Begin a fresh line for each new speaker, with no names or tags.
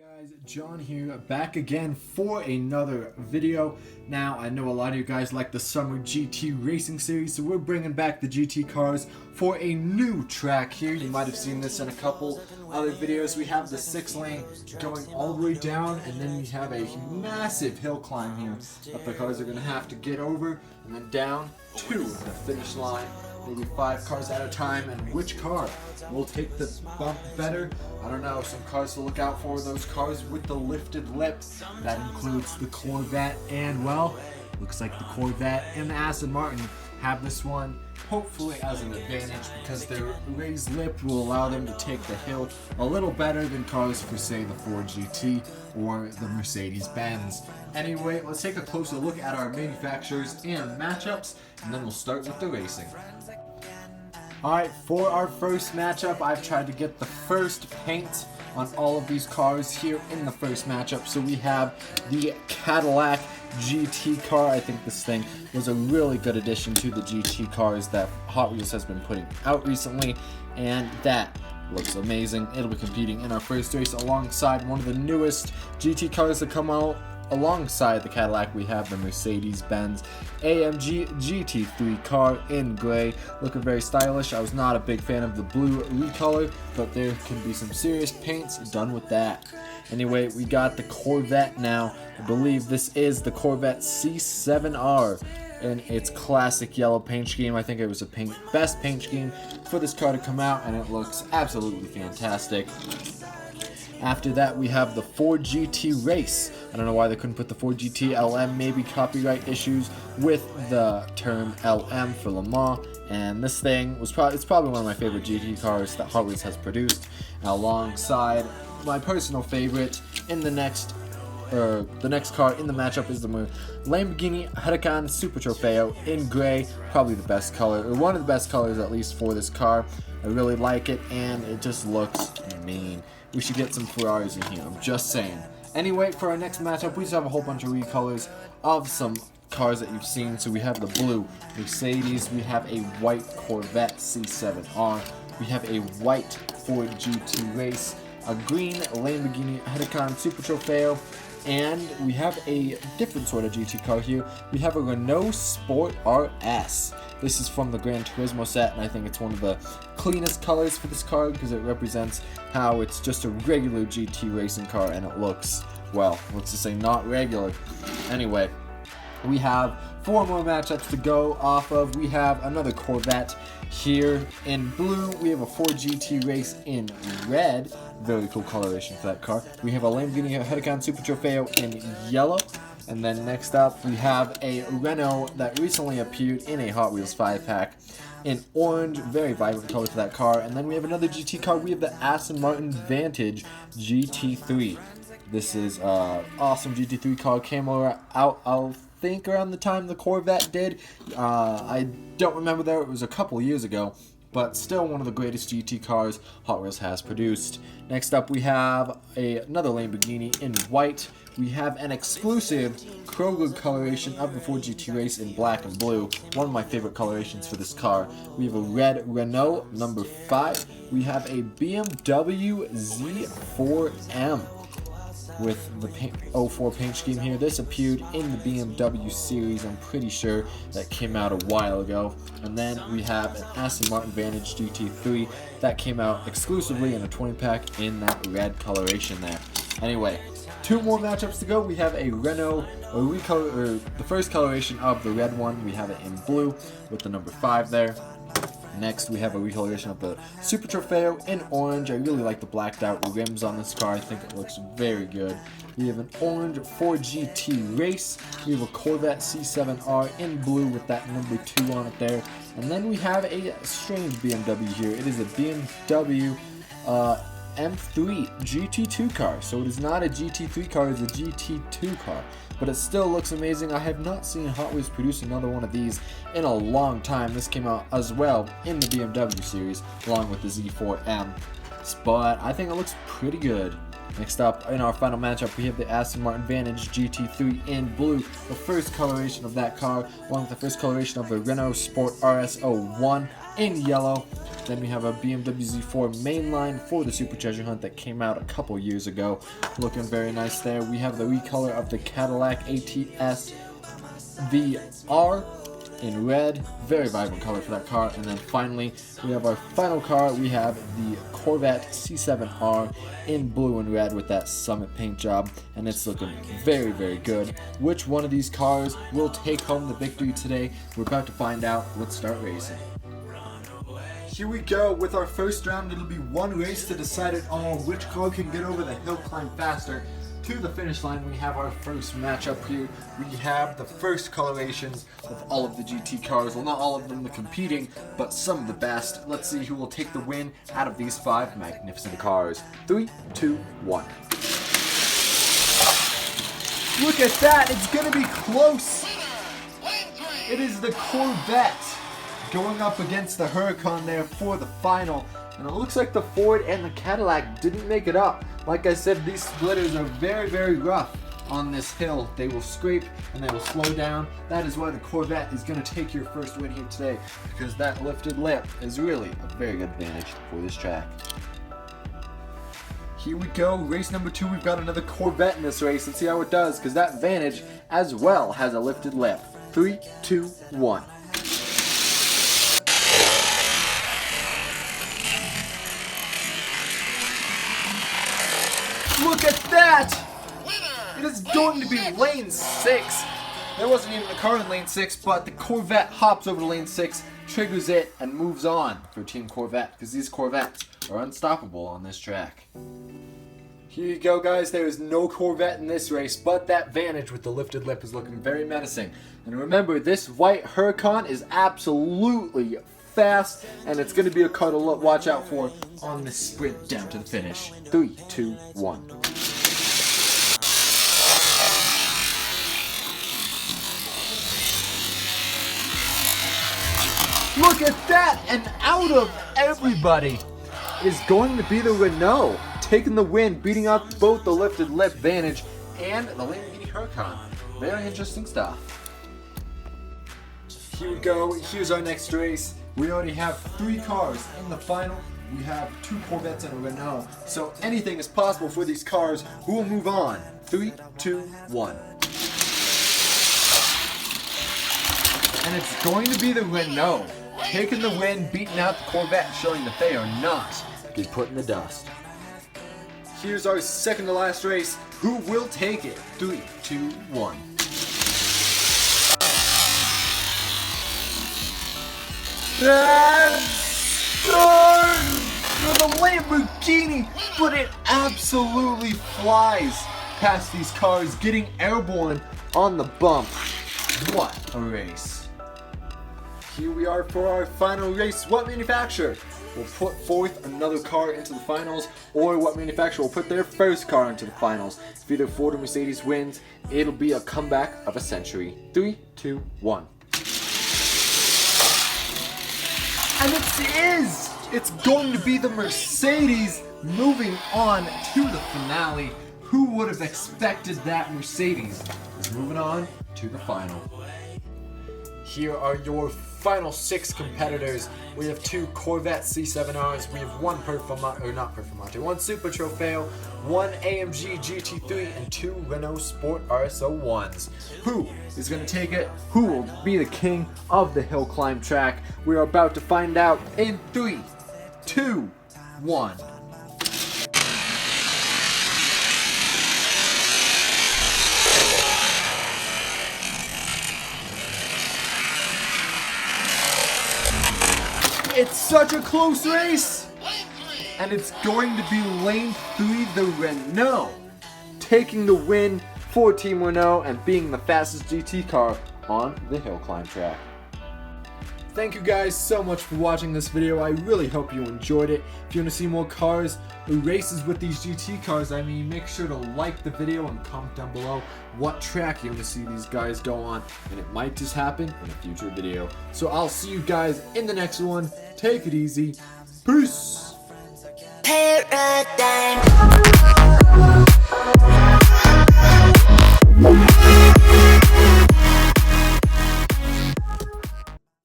Guys, John here, back again for another video. Now, I know a lot of you guys like the summer GT racing series, so we're bringing back the GT cars for a new track here. You might have seen this in a couple other videos. We have the 6-lane going all the way down, and then we have a massive hill climb here that the cars are going to have to get over, and then down to the finish line. Maybe 5 cars at a time, and which car will take the bump better? I don't know. Some cars to look out for, those cars with the lifted lip. That includes the Corvette, and well, looks like the Corvette and the Aston Martin have this one hopefully as an advantage, because their raised lip will allow them to take the hill a little better than cars for, say, the Ford GT or the Mercedes-Benz. Anyway, let's take a closer look at our manufacturers and matchups, and then we'll start with the racing. Alright, for our first matchup, I've tried to get the first paint on all of these cars here in the first matchup. So we have the Cadillac GT car. I think this thing was a really good addition to the GT cars that Hot Wheels has been putting out recently, and that looks amazing. It'll be competing in our first race alongside one of the newest GT cars that come out. Alongside the Cadillac, we have the Mercedes-Benz AMG GT3 car in gray, looking very stylish. I was not a big fan of the blue recolor, but there can be some serious paints done with that. Anyway, we got the Corvette now. I believe this is the Corvette C7R in its classic yellow paint scheme. I think it was the best paint scheme for this car to come out, and it looks absolutely fantastic. After that, we have the Ford GT Race. I don't know why they couldn't put the Ford GT LM, maybe copyright issues with the term LM for Le Mans. And this thing was probably one of my favorite GT cars that Hot Wheels has produced, alongside my personal favorite in the next car in the matchup is the Lamborghini Huracan Super Trofeo in gray, probably the best color, or one of the best colors at least for this car. I really like it, and it just looks mean. We should get some Ferraris in here, I'm just saying. Anyway, for our next matchup, we just have a whole bunch of recolors of some cars that you've seen. So we have the blue Mercedes, we have a white Corvette C7R, we have a white Ford GT Race, a green Lamborghini Huracan Super Trofeo, and we have a different sort of GT car here. We have a Renault Sport RS. This is from the Gran Turismo set, and I think it's one of the cleanest colors for this car because it represents how it's just a regular GT racing car, and it looks, well, let's just say not regular. Anyway, we have 4 more matchups to go off of. We have another Corvette here in blue. We have a Ford GT Race in red. Very cool coloration for that car. We have a Lamborghini Huracan Super Trofeo in yellow. And then next up, we have a Renault that recently appeared in a Hot Wheels 5-pack in orange. Very vibrant color for that car. And then we have another GT car. We have the Aston Martin Vantage GT3. This is an awesome GT3 car. Came out, I think, around the time the Corvette did. I don't remember though. It was a couple years ago. But still one of the greatest GT cars Hot Wheels has produced. Next up, we have another Lamborghini in white. We have an exclusive Kroger coloration of the Ford GT Race in black and blue. One of my favorite colorations for this car. We have a red Renault number 5. We have a BMW Z4M with the 04 paint scheme here. This appeared in the BMW series, I'm pretty sure, that came out a while ago. And then we have an Aston Martin Vantage GT3 that came out exclusively in a 20-pack in that red coloration there. Anyway, 2 more matchups to go. We have a Renault, the first coloration of the red one. We have it in blue with the number 5 there. Next, we have a recoloration of the Super Trofeo in orange. I really like the blacked out rims on this car. I think it looks very good. We have an orange Ford GT Race. We have a Corvette C7R in blue with that number 2 on it there. And then we have a strange BMW here. It is a BMW M3 GT2 car. So it is not a GT3 car, it's a GT2 car. But it still looks amazing. I have not seen Hot Wheels produce another one of these in a long time. This came out as well in the BMW series, along with the Z4M. But I think it looks pretty good. Next up, in our final matchup, we have the Aston Martin Vantage GT3 in blue, the first coloration of that car, along with the first coloration of the Renault Sport RS01 in yellow. Then we have a BMW Z4 mainline for the Super Treasure Hunt that came out a couple years ago. Looking very nice there. We have the recolor of the Cadillac ATS VR in red. Very vibrant color for that car. And then finally, we have our final car. We have the Corvette C7R in blue and red with that Summit paint job. And it's looking very, very good. Which one of these cars will take home the victory today? We're about to find out. Let's start racing. Here we go with our first round. It'll be one race to decide it all. Which car can get over the hill climb faster to the finish line. We have our first matchup here. We have the first colorations of all of the GT cars. Well, not all of them competing, but some of the best. Let's see who will take the win out of these 5 magnificent cars. 3, 2, 1. Look at that. It's going to be close. It is the Corvette going up against the Huracan there for the final. And it looks like the Ford and the Cadillac didn't make it up. Like I said, these splitters are very, very rough on this hill. They will scrape and they will slow down. That is why the Corvette is going to take your first win here today, because that lifted lip is really a very good advantage for this track. Here we go, race number 2. We've got another Corvette in this race. Let's see how it does, because that Vantage as well has a lifted lip. 3, 2, 1. Look at that! It is going to be lane 6. There wasn't even a car in lane 6, but the Corvette hops over to lane 6, triggers it, and moves on for Team Corvette, because these Corvettes are unstoppable on this track. Here you go, guys. There is no Corvette in this race, but that Vantage with the lifted lip is looking very menacing. And remember, this white Huracan is absolutely fast, and it's going to be a car to watch out for on the sprint down to the finish. 3, 2, 1. Look at that! And out of everybody is going to be the Renault, taking the win, beating out both the lifted lip Vantage and the Lamborghini Huracan. Very interesting stuff. Here we go. Here's our next race. We already have 3 cars in the final. We have 2 Corvettes and a Renault. So anything is possible for these cars. Who will move on? 3, 2, 1. And it's going to be the Renault, taking the win, beating out the Corvette, showing that they are not get put in the dust. Here's our second to last race. Who will take it? 3, 2, 1. For the Lamborghini, but it absolutely flies past these cars, getting airborne on the bump. What a race. Here we are for our final race. What manufacturer will put forth another car into the finals, or what manufacturer will put their first car into the finals? If either Ford or Mercedes wins, it'll be a comeback of a century. 3, 2, 1. And it's going to be the Mercedes moving on to the finale. Who would have expected that Mercedes is moving on to the final? Here are your final 6 competitors. We have 2 Corvette C7Rs, we have 1 one Super Trofeo, 1 AMG GT3, and 2 Renault Sport RS01s. Who is going to take it? Who will be the king of the hill climb track? We are about to find out in 3, 2, 1. It's such a close race! And it's going to be lane 3, the Renault, taking the win for Team Renault and being the fastest GT car on the hill climb track. Thank you guys so much for watching this video. I really hope you enjoyed it. If you want to see more cars or races with these GT cars, make sure to like the video and comment down below what track you want to see these guys go on, and it might just happen in a future video. So I'll see you guys in the next one. Take it easy. Peace. Paradigm.